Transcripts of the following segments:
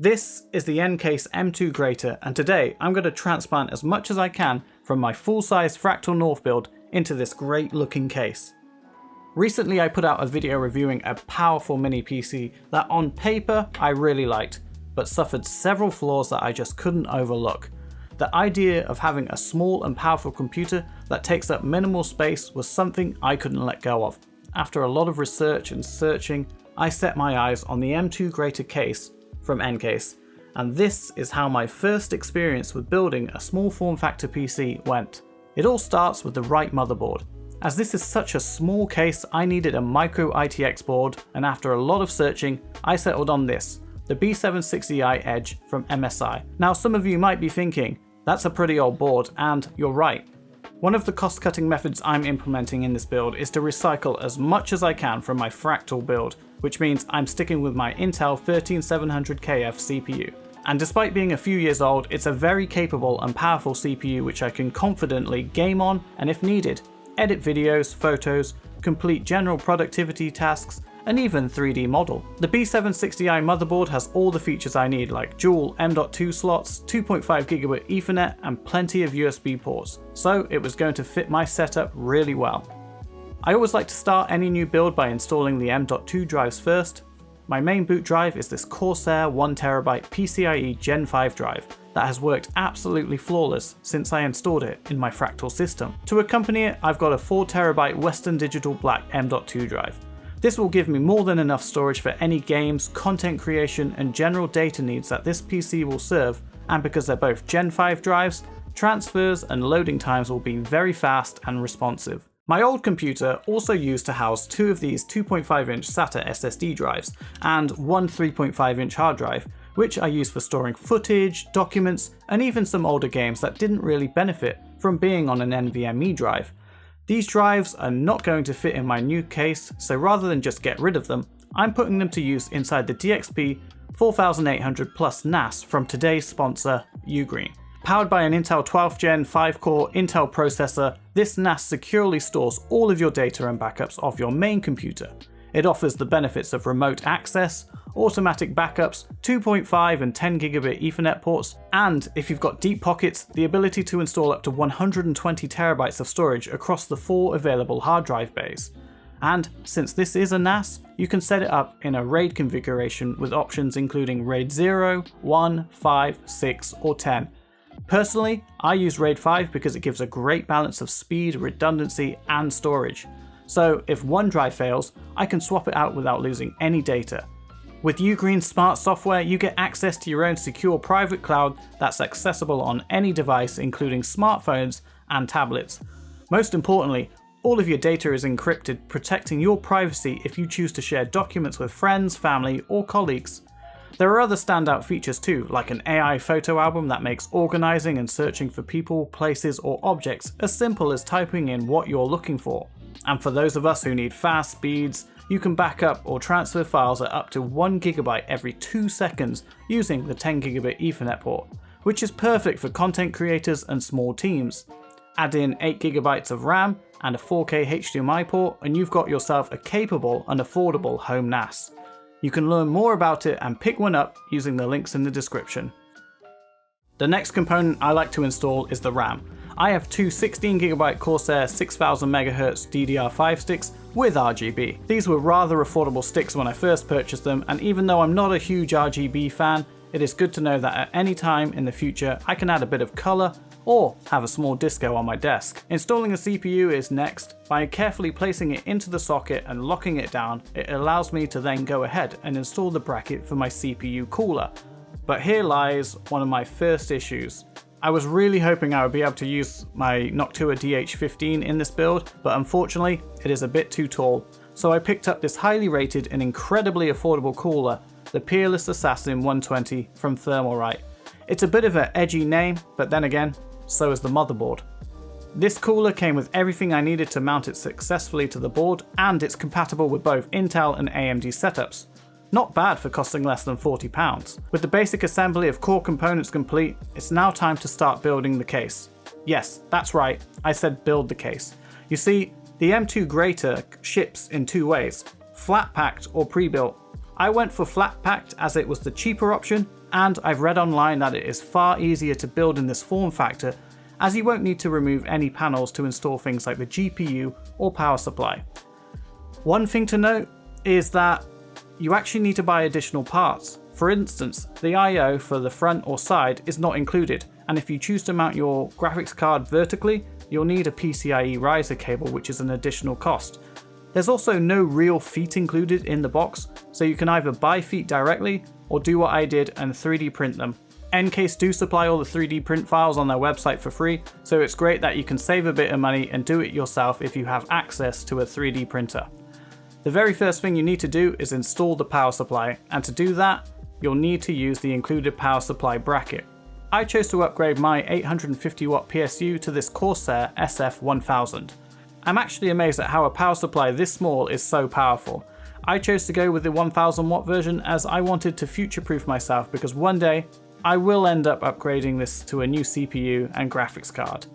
This is the NCASE M2 Grater, and today I'm going to transplant as much as I can from my full-size Fractal North build into this great looking case. Recently I put out a video reviewing a powerful mini PC that on paper I really liked, but suffered several flaws that I just couldn't overlook. The idea of having a small and powerful computer that takes up minimal space was something I couldn't let go of. After a lot of research and searching, I set my eyes on the M2 Grater case from NCASE, and this is how my first experience with building a small form factor PC went. It all starts with the right motherboard. As this is such a small case, I needed a micro ITX board, and after a lot of searching, I settled on this, the B760i Edge from MSI. Now some of you might be thinking, that's a pretty old board, and you're right. One of the cost-cutting methods I'm implementing in this build is to recycle as much as I can from my Fractal build, which means I'm sticking with my Intel 13700KF CPU. And despite being a few years old, it's a very capable and powerful CPU which I can confidently game on and, if needed, edit videos, photos, complete general productivity tasks, and even 3D model. The B760i motherboard has all the features I need, like dual M.2 slots, 2.5GB Ethernet, and plenty of USB ports, so it was going to fit my setup really well. I always like to start any new build by installing the M.2 drives first. My main boot drive is this Corsair 1TB PCIe Gen 5 drive that has worked absolutely flawless since I installed it in my Fractal system. To accompany it, I've got a 4TB Western Digital Black M.2 drive. This will give me more than enough storage for any games, content creation, and general data needs that this PC will serve, and because they're both Gen 5 drives, transfers and loading times will be very fast and responsive. My old computer also used to house two of these 2.5-inch SATA SSD drives and one 3.5-inch hard drive, which I use for storing footage, documents, and even some older games that didn't really benefit from being on an NVMe drive. These drives are not going to fit in my new case, so rather than just get rid of them, I'm putting them to use inside the DXP 4800 Plus NAS from today's sponsor, UGREEN. Powered by an Intel 12th Gen 5-core Intel processor, this NAS securely stores all of your data and backups of your main computer. It offers the benefits of remote access, automatic backups, 2.5 and 10GB Ethernet ports, and if you've got deep pockets, the ability to install up to 120TB of storage across the 4 available hard drive bays. And since this is a NAS, you can set it up in a RAID configuration with options including RAID 0, 1, 5, 6, or 10. Personally, I use RAID 5 because it gives a great balance of speed, redundancy, and storage. So if one drive fails, I can swap it out without losing any data. With UGREEN Smart Software, you get access to your own secure private cloud that's accessible on any device, including smartphones and tablets. Most importantly, all of your data is encrypted, protecting your privacy if you choose to share documents with friends, family, or colleagues. There are other standout features too, like an AI photo album that makes organizing and searching for people, places, or objects as simple as typing in what you're looking for. And for those of us who need fast speeds, you can back up or transfer files at up to 1GB every 2 seconds using the 10GB Ethernet port, which is perfect for content creators and small teams. Add in 8GB of RAM and a 4K HDMI port and you've got yourself a capable and affordable home NAS. You can learn more about it and pick one up using the links in the description. The next component I like to install is the RAM. I have two 16GB Corsair 6000MHz DDR5 sticks with RGB. These were rather affordable sticks when I first purchased them, and even though I'm not a huge RGB fan, it is good to know that at any time in the future I can add a bit of colour or have a small disco on my desk. Installing a CPU is next. By carefully placing it into the socket and locking it down, it allows me to then go ahead and install the bracket for my CPU cooler. But here lies one of my first issues. I was really hoping I would be able to use my Noctua DH15 in this build, but unfortunately it is a bit too tall. So I picked up this highly rated and incredibly affordable cooler, the Peerless Assassin 120 from Thermalright. It's a bit of an edgy name, but then again, so is the motherboard. This cooler came with everything I needed to mount it successfully to the board, and it's compatible with both Intel and AMD setups. Not bad for costing less than £40. With the basic assembly of core components complete, it's now time to start building the case. Yes, that's right, I said build the case. You see, the M2 Grater ships in two ways, flat packed or pre-built. I went for flat packed as it was the cheaper option, and I've read online that it is far easier to build in this form factor, as you won't need to remove any panels to install things like the GPU or power supply. One thing to note is that you actually need to buy additional parts. For instance, the I/O for the front or side is not included, and if you choose to mount your graphics card vertically, you'll need a PCIe riser cable, which is an additional cost. There's also no real feet included in the box, so you can either buy feet directly or do what I did and 3D print them. NCASE do supply all the 3D print files on their website for free, so it's great that you can save a bit of money and do it yourself if you have access to a 3D printer. The very first thing you need to do is install the power supply, and to do that, you'll need to use the included power supply bracket. I chose to upgrade my 850 watt PSU to this Corsair SF1000. I'm actually amazed at how a power supply this small is so powerful. I chose to go with the 1000 watt version as I wanted to future-proof myself, because one day I will end up upgrading this to a new CPU and graphics card.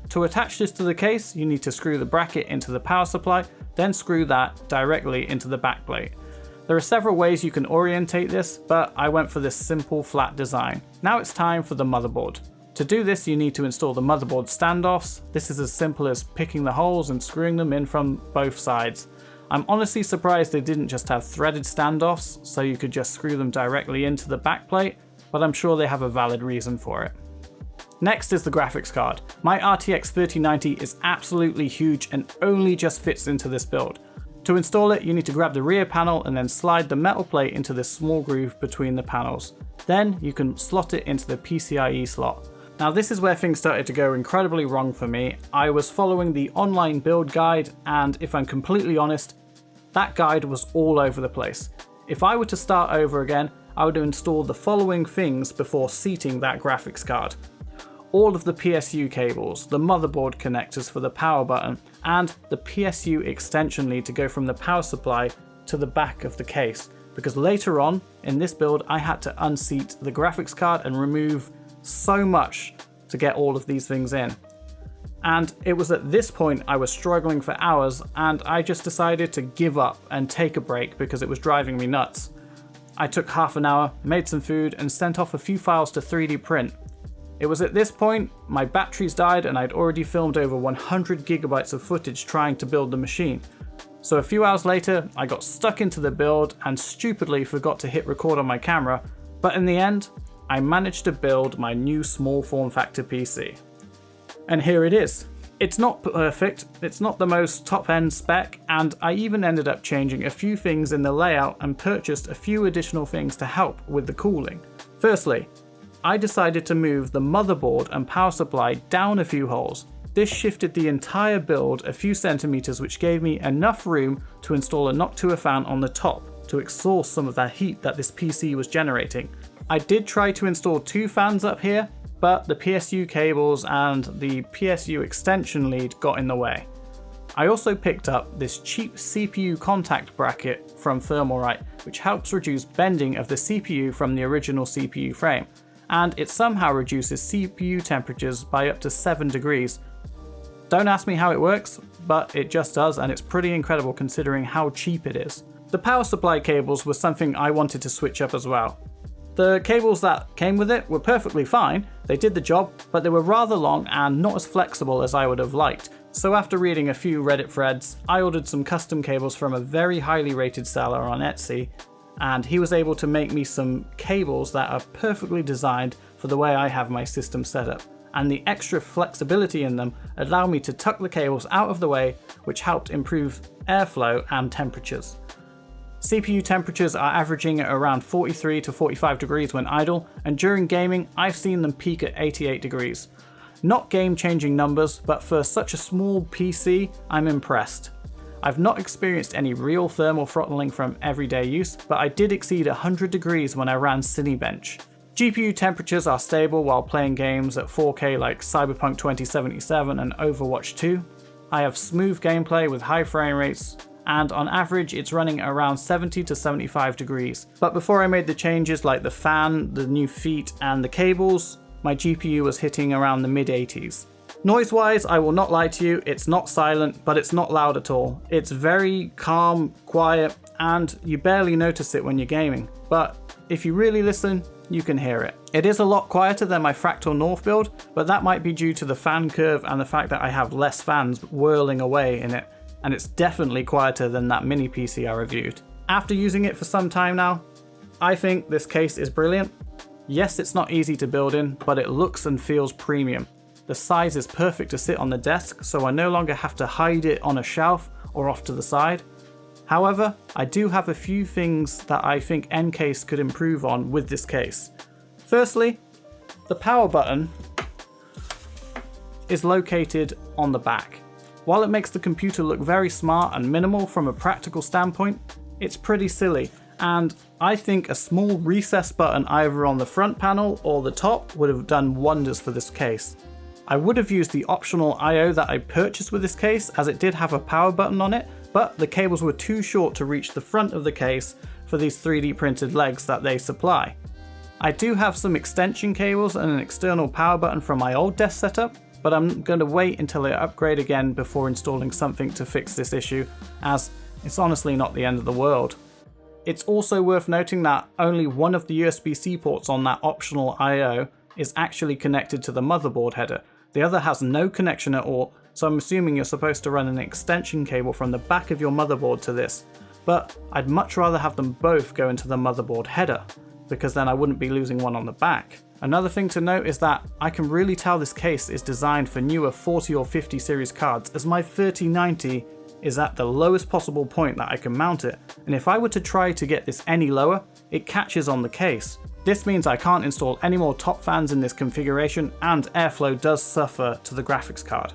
To attach this to the case, you need to screw the bracket into the power supply, then screw that directly into the backplate. There are several ways you can orientate this, but I went for this simple flat design. Now it's time for the motherboard. To do this, you need to install the motherboard standoffs. This is as simple as picking the holes and screwing them in from both sides. I'm honestly surprised they didn't just have threaded standoffs, so you could just screw them directly into the backplate, but I'm sure they have a valid reason for it. Next is the graphics card. My RTX 3090 is absolutely huge and only just fits into this build. To install it, you need to grab the rear panel and then slide the metal plate into this small groove between the panels. Then you can slot it into the PCIe slot. Now this is where things started to go incredibly wrong for me. I was following the online build guide, and if I'm completely honest, that guide was all over the place. If I were to start over again, I would install the following things before seating that graphics card. All of the PSU cables, the motherboard connectors for the power button, and the PSU extension lead to go from the power supply to the back of the case, because later on in this build I had to unseat the graphics card and remove so much to get all of these things in. And it was at this point I was struggling for hours, and I just decided to give up and take a break because it was driving me nuts. I took half an hour, made some food, and sent off a few files to 3D print. It was at this point my batteries died and I'd already filmed over 100 gigabytes of footage trying to build the machine. So a few hours later I got stuck into the build and stupidly forgot to hit record on my camera, but in the end I managed to build my new small form factor PC. And here it is. It's not perfect, it's not the most top end spec, and I even ended up changing a few things in the layout and purchased a few additional things to help with the cooling. Firstly, I decided to move the motherboard and power supply down a few holes. This shifted the entire build a few centimeters, which gave me enough room to install a Noctua fan on the top to exhaust some of that heat that this PC was generating. I did try to install two fans up here, but the PSU cables and the PSU extension lead got in the way. I also picked up this cheap CPU contact bracket from Thermalright, which helps reduce bending of the CPU from the original CPU frame, and it somehow reduces CPU temperatures by up to 7 degrees. Don't ask me how it works, but it just does, and it's pretty incredible considering how cheap it is. The power supply cables was something I wanted to switch up as well. The cables that came with it were perfectly fine, they did the job, but they were rather long and not as flexible as I would have liked. So after reading a few Reddit threads, I ordered some custom cables from a very highly rated seller on Etsy, and he was able to make me some cables that are perfectly designed for the way I have my system set up. And the extra flexibility in them allow me to tuck the cables out of the way, which helped improve airflow and temperatures. CPU temperatures are averaging at around 43 to 45 degrees when idle, and during gaming I've seen them peak at 88 degrees. Not game-changing numbers, but for such a small PC, I'm impressed. I've not experienced any real thermal throttling from everyday use, but I did exceed 100 degrees when I ran Cinebench. GPU temperatures are stable while playing games at 4K like Cyberpunk 2077 and Overwatch 2. I have smooth gameplay with high frame rates, and on average it's running around 70 to 75 degrees. But before I made the changes like the fan, the new feet and the cables, my GPU was hitting around the mid-80s. Noise-wise, I will not lie to you, it's not silent, but it's not loud at all. It's very calm, quiet, and you barely notice it when you're gaming. But if you really listen, you can hear it. It is a lot quieter than my Fractal North build, but that might be due to the fan curve and the fact that I have less fans whirling away in it, and it's definitely quieter than that mini PC I reviewed. After using it for some time now, I think this case is brilliant. Yes, it's not easy to build in, but it looks and feels premium. The size is perfect to sit on the desk, so I no longer have to hide it on a shelf or off to the side. However, I do have a few things that I think NCASE could improve on with this case. Firstly, the power button is located on the back. While it makes the computer look very smart and minimal from a practical standpoint, it's pretty silly, and I think a small recess button either on the front panel or the top would have done wonders for this case. I would have used the optional I/O that I purchased with this case, as it did have a power button on it, but the cables were too short to reach the front of the case for these 3D printed legs that they supply. I do have some extension cables and an external power button from my old desk setup, but I'm going to wait until I upgrade again before installing something to fix this issue, as it's honestly not the end of the world. It's also worth noting that only one of the USB-C ports on that optional I/O is actually connected to the motherboard header. The other has no connection at all, so I'm assuming you're supposed to run an extension cable from the back of your motherboard to this. But I'd much rather have them both go into the motherboard header, because then I wouldn't be losing one on the back. Another thing to note is that I can really tell this case is designed for newer 40 or 50 series cards, as my 3090 is at the lowest possible point that I can mount it, and if I were to try to get this any lower, it catches on the case. This means I can't install any more top fans in this configuration, and airflow does suffer to the graphics card.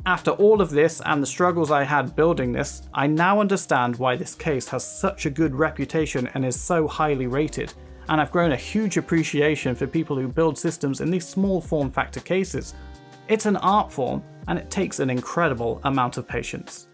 After all of this and the struggles I had building this, I now understand why this case has such a good reputation and is so highly rated, and I've grown a huge appreciation for people who build systems in these small form factor cases. It's an art form, and it takes an incredible amount of patience.